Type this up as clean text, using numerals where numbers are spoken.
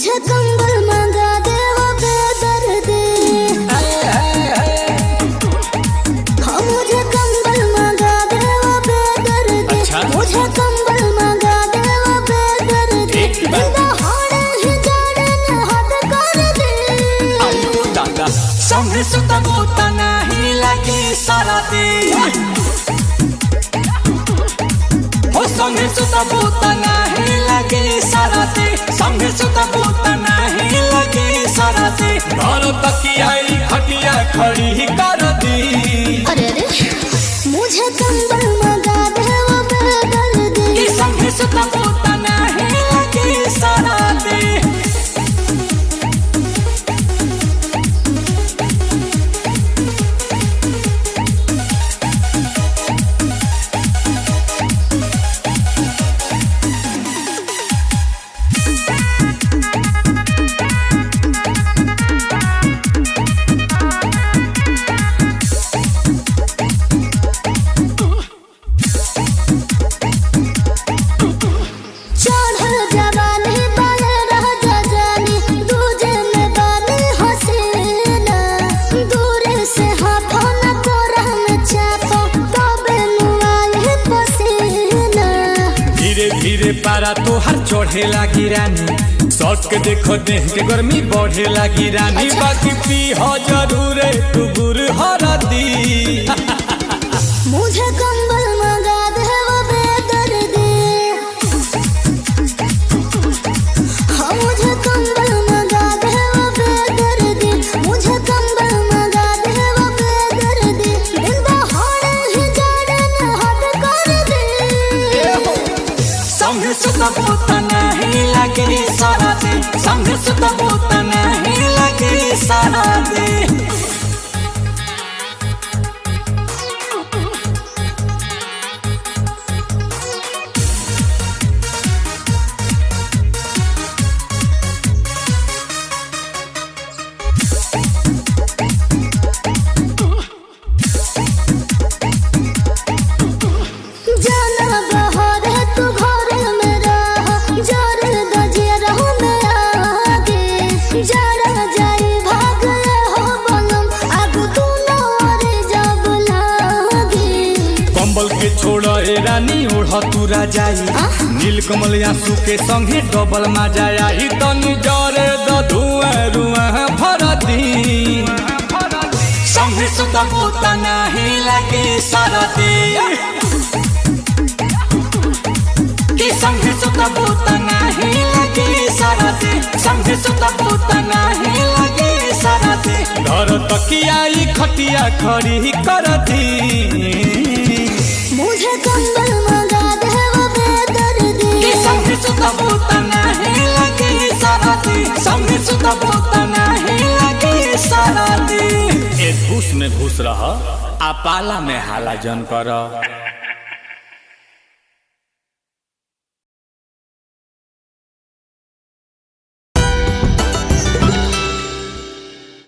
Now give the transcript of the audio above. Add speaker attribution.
Speaker 1: मुझे कंबल मंगा दे वो बेदर्दी। हाँ मुझे कंबल मंगा दे वो बेदर्दी।
Speaker 2: अच्छा?
Speaker 1: मुझे कंबल मंगा दे वो बेदर्दी। दहाड़े ही जाड़े ने हद कर दी।
Speaker 2: दादा संगे सुता बोता नहीं लगी सारा दिन। संगे सुता बोता नहीं लगी सारा दे। संगे सुता बोता नहीं लगी सारा दे। घर तकिया खटिया खड़ी कर दी।
Speaker 1: अरे अरे मुझे कंबल मंगा दे वो बेदर्दी।
Speaker 2: संगे सुता बोता नहीं लगी सारा दे। धीरे पारा तो हर चढ़े लागी रानी। सौट के देखो देह के गर्मी बढ़े लागी रानी।
Speaker 1: अच्छा?
Speaker 2: बाकी पी हो जरूर तू गुर हरदी।
Speaker 1: मुझे कंबल मंगा दे वो बेदर्दी। हाँ मुझे कंबल मंगा दे वो बेदर्दी। मुझे कंबल मंगा दे वो बेदर्दी। दहाड़े ही जाड़े ने हद कर दी।
Speaker 2: संग सुता बोता नहीं लगी सारा दे। संग सुता बोता नहीं लगी सारा दे। कंबल के छोड़ रानी ओढ़ तू राजाई। नीलकमल आंसू के संगे डबल मजा आई। तनी जरे धुआं रुआं भरती। संगे सुता बोता नहीं लगे सारा दे। संगे सुता बोता नहीं लगे सारा दे। संगे सुता बोता नहीं लगे सारा दे। घर तकिया खटिया खड़ी कर दी।
Speaker 1: मुझे कंबल मंगा दे वो बेदर्दी।
Speaker 2: संगे सुता बोता नहीं लगे सारा दे। संगे सुता बोता नहीं लगे सारा दे। ए घूस में घुस रहा आ पाला में हाला जन कर।